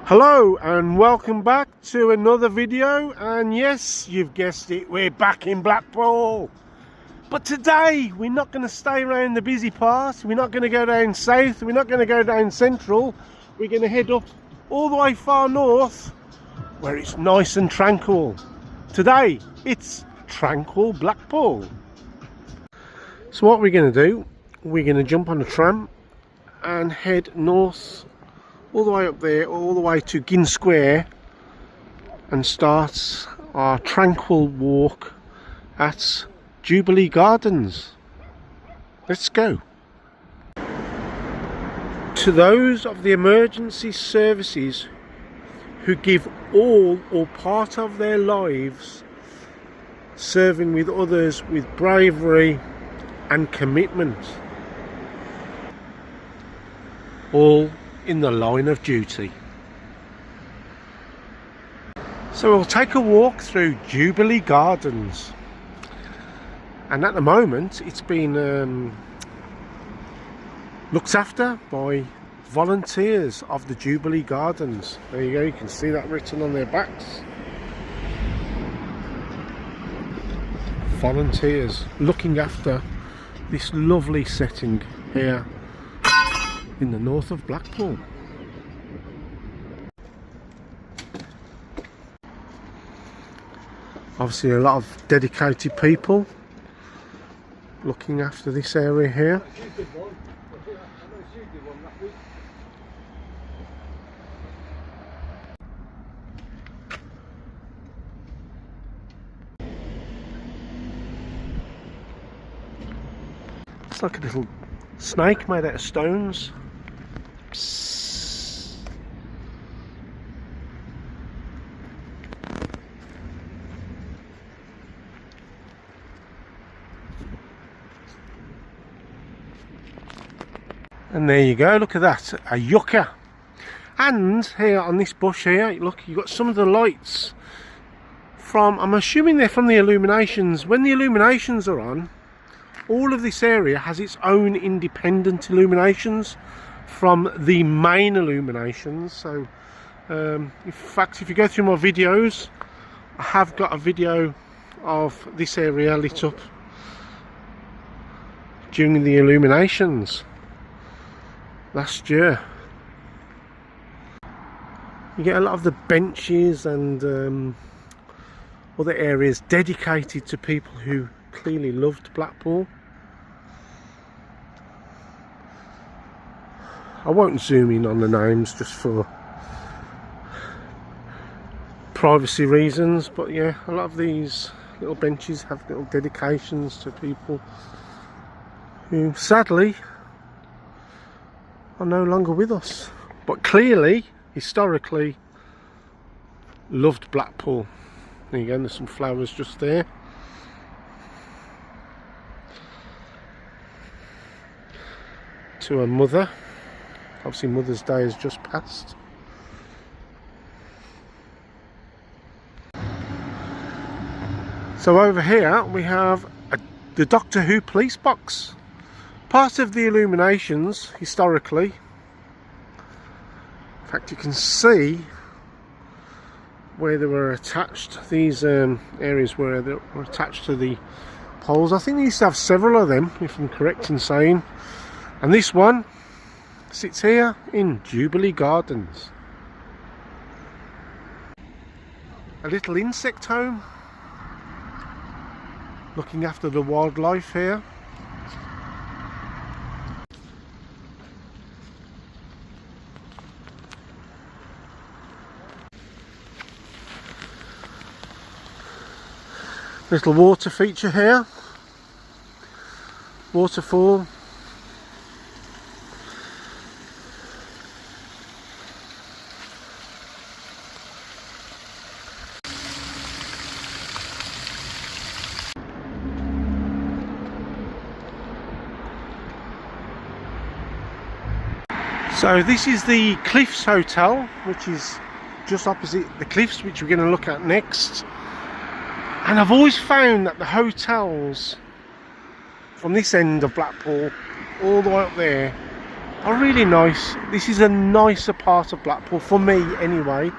Hello and welcome back to another video, and yes, you've guessed it, we're back in Blackpool. But today we're not going to stay around the busy part, we're not going to go down south, we're not going to go down central, we're going to head up all the way far north where it's nice and tranquil. Today it's Tranquil Blackpool. So what we're going to do, we're going to jump on a tram and head north all the way up there, all the way to Gin Square, and start our tranquil walk at Jubilee Gardens. Let's go. To those of the emergency services who give all or part of their lives serving with others with bravery and commitment, all in the line of duty. So we'll take a walk through Jubilee Gardens, and at the moment it's been looked after by volunteers of the Jubilee Gardens. There you go, you can see that written on their backs. Volunteers looking after this lovely setting here in the north of Blackpool. Obviously a lot of dedicated people looking after this area here. It's like a little snake made out of stones. And there you go, look at that, a yucca. And here on this bush here, look, you've got some of the lights from, I'm assuming they're from the illuminations. When the illuminations are on, all of this area has its own independent illuminations from the main illuminations. So in fact, if you go through my videos, I have got a video of this area lit up during the illuminations last year. You get a lot of the benches and other areas dedicated to people who clearly loved Blackpool. I won't zoom in on the names just for privacy reasons, but yeah, a lot of these little benches have little dedications to people who sadly are no longer with us, but clearly, historically, loved Blackpool. There you go, there's some flowers just there. To a mother. Obviously Mother's Day has just passed. So over here we have the Doctor Who police box. Part of the illuminations historically. In fact, you can see where they were attached. These areas where they were attached to the poles. I think they used to have several of them, if I'm correct in saying. And this one sits here in Jubilee Gardens. A little insect home, looking after the wildlife here. Little water feature here, waterfall. So this is the Cliffs Hotel, which is just opposite the cliffs, which we're going to look at next. And I've always found that the hotels from this end of Blackpool all the way up there are really nice. This is a nicer part of Blackpool, for me anyway.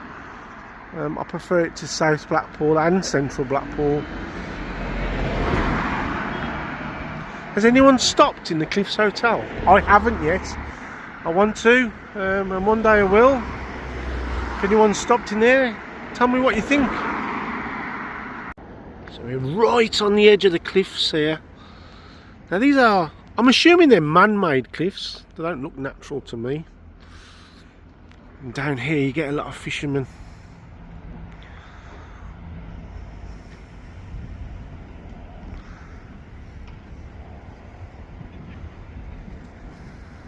I prefer it to South Blackpool and Central Blackpool. Has anyone stopped in the Cliffs Hotel? I haven't yet. I want to, and one day I will. If anyone stopped in there, tell me what you think. So we're right on the edge of the cliffs here. Now these are, I'm assuming they're man-made cliffs. They don't look natural to me. And down here you get a lot of fishermen.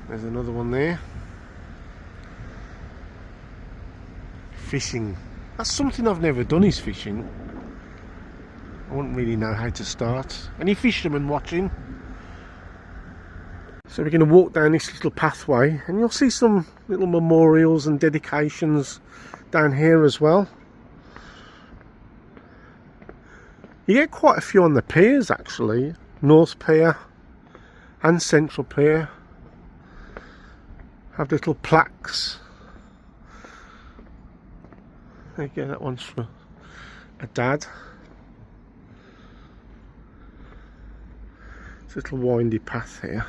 There's another one there. Fishing. That's something I've never done, is fishing. I wouldn't really know how to start. Any fishermen watching? So we're going to walk down this little pathway and you'll see some little memorials and dedications down here as well. You get quite a few on the piers actually. North Pier and Central Pier have little plaques. There you go, that one's for a dad. It's a little windy path here.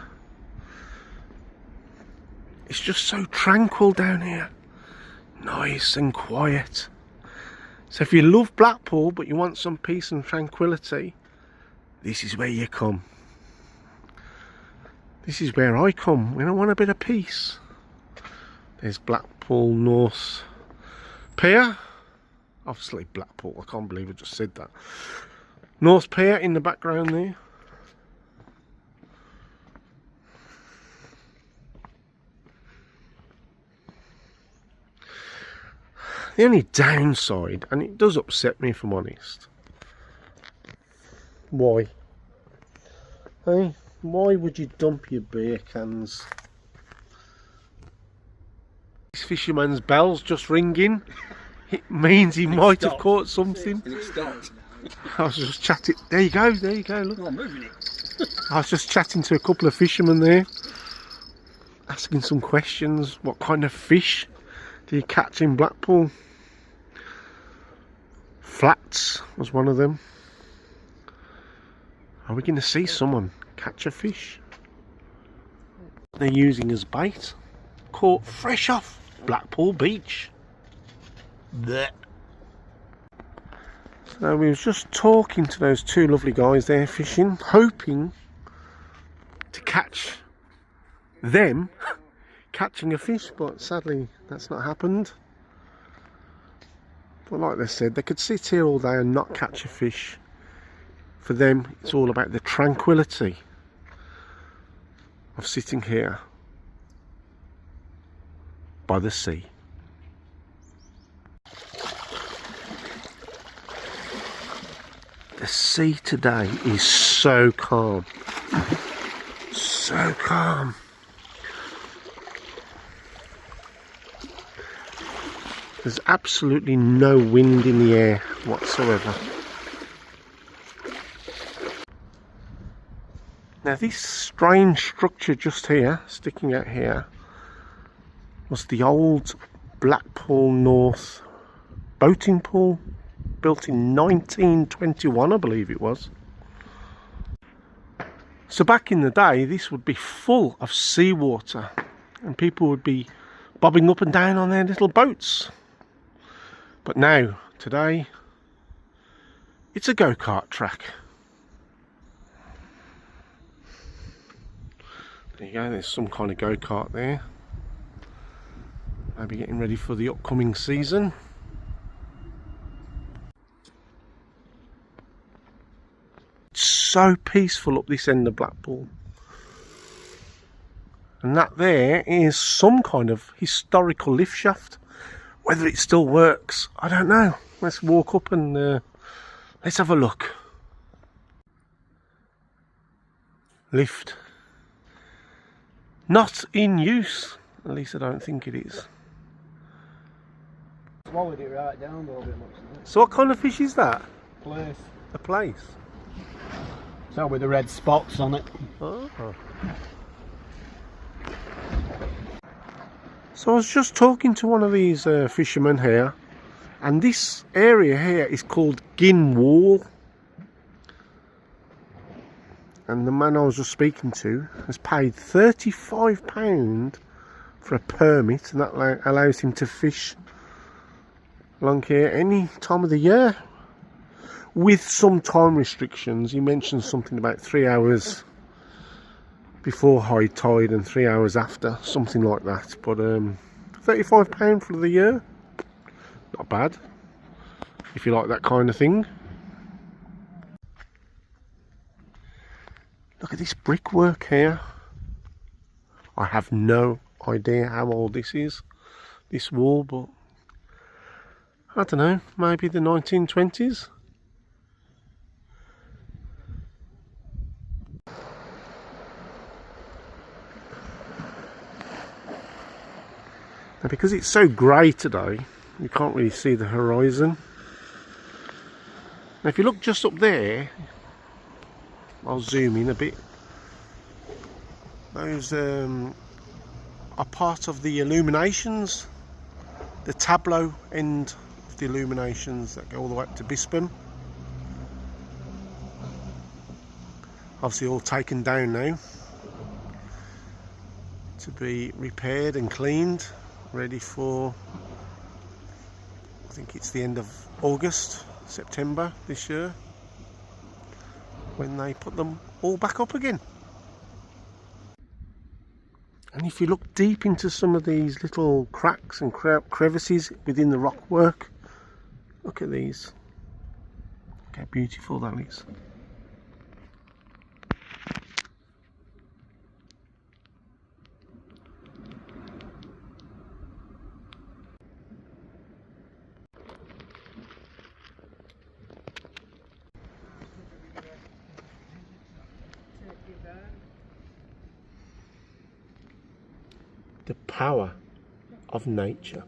It's just so tranquil down here. Nice and quiet. So if you love Blackpool but you want some peace and tranquility, this is where you come. This is where I come when I want a bit of peace. There's Blackpool North Pier. Obviously Blackpool, I can't believe I just said that. North Pier in the background there. The only downside, and it does upset me if I'm honest. Why? Hey, why would you dump your beer cans? This fisherman's bell's just ringing. It means he might have caught something. And it stopped. I was just chatting. There you go, look. Oh, I'm moving it. I was just chatting to a couple of fishermen there, asking some questions. What kind of fish do you catch in Blackpool? Flats was one of them. Are we going to see someone catch a fish they're using as bait? Caught fresh off Blackpool beach. Blech. So we was just talking to those two lovely guys there fishing, hoping to catch them catching a fish, but sadly that's not happened. But like they said, they could sit here all day and not catch a fish. For them, it's all about the tranquility of sitting here by the sea. The sea today is so calm. So calm. There's absolutely no wind in the air whatsoever. Now this strange structure just here, sticking out here, was the old Blackpool North boating pool, built in 1921 I believe it was. So back in the day this would be full of seawater and people would be bobbing up and down on their little boats. But now, today, it's a go-kart track. There you go, there's some kind of go-kart there. Maybe getting ready for the upcoming season. It's so peaceful up this end of Blackpool. And that there is some kind of historical lift shaft. Whether it still works, I don't know. Let's walk up and let's have a look. Lift. Not in use. At least I don't think it is. Swallowed it right down a little bit. So what kind of fish is that? Place. A place? So with the red spots on it. Oh. So I was just talking to one of these fishermen here, and this area here is called Gin Wall. And the man I was just speaking to has paid £35 for a permit, and that allows him to fish along here any time of the year, with some time restrictions. He mentioned something about 3 hours before high tide and 3 hours after, something like that. But £35 for the year, not bad if you like that kind of thing. Look at this brickwork here. I have no idea how old this is, this wall, but I don't know, maybe the 1920s. Now, because it's so grey today, you can't really see the horizon. Now if you look just up there, I'll zoom in a bit. Those are part of the illuminations, the tableau end of the illuminations that go all the way up to Bispham. Obviously all taken down now to be repaired and cleaned, ready for, I think it's the end of August, September this year, when they put them all back up again. And if you look deep into some of these little cracks and crevices within the rockwork, look at these. Look how beautiful that is. The power of nature.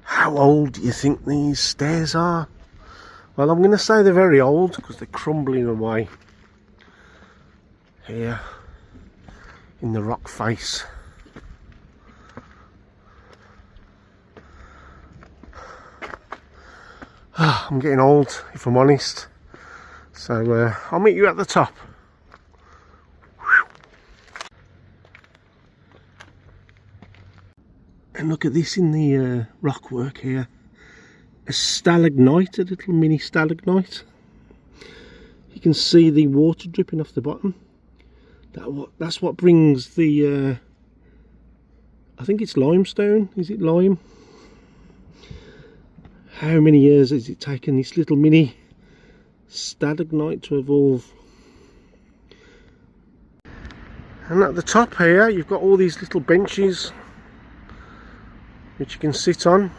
How old do you think these stairs are? Well, I'm going to say they're very old because they're crumbling away here in the rock face. I'm getting old, if I'm honest, so I'll meet you at the top. And look at this in the rockwork here, a stalagmite, a little mini stalagmite. You can see the water dripping off the bottom. That's what brings the, I think it's limestone, is it lime? How many years has it taken this little mini stalagmite to evolve? And at the top here you've got all these little benches which you can sit on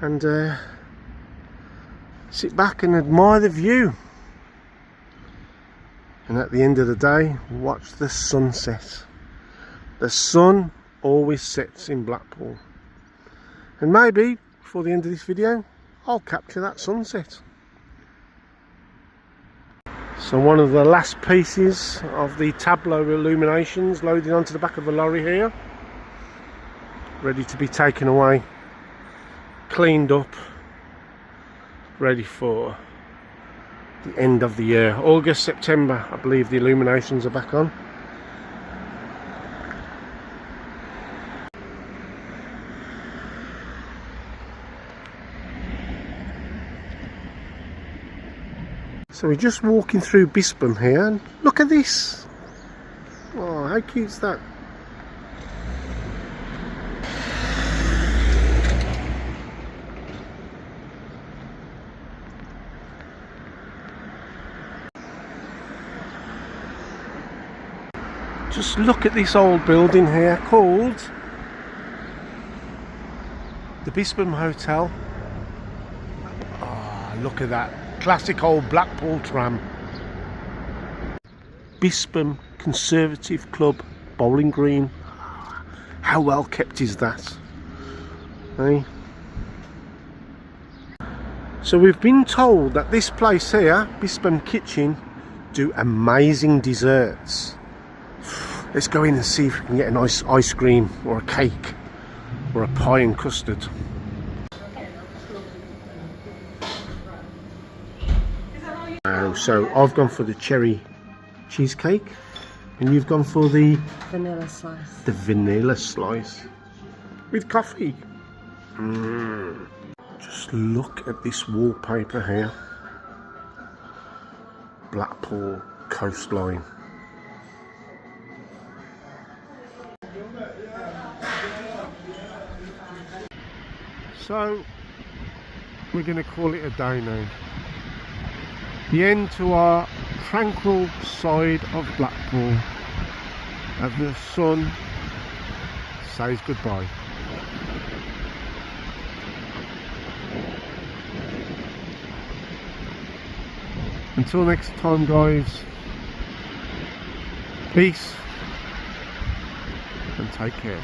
and sit back and admire the view, and at the end of the day watch the sunset. The sun always sets in Blackpool, and maybe before the end of this video I'll capture that sunset. So one of the last pieces of the tableau illuminations loaded onto the back of the lorry here, ready to be taken away, cleaned up, ready for the end of the year. August, September, I believe the illuminations are back on. So we're just walking through Bispham here, and look at this. Oh, how cute's that? Just look at this old building here called the Bispham Hotel. Ah, look at that classic old Blackpool tram. Bispham Conservative Club, Bowling Green. How well kept is that? Hey? So we've been told that this place here, Bispham Kitchen, do amazing desserts. Let's go in and see if we can get a nice ice cream or a cake or a pie and custard. So I've gone for the cherry cheesecake and you've gone for the vanilla slice. The vanilla slice with coffee. Just look at this wallpaper here. Blackpool coastline. So we're going to call it a day now. The end to our tranquil side of Blackpool, as the sun says goodbye. Until next time, guys, peace and take care.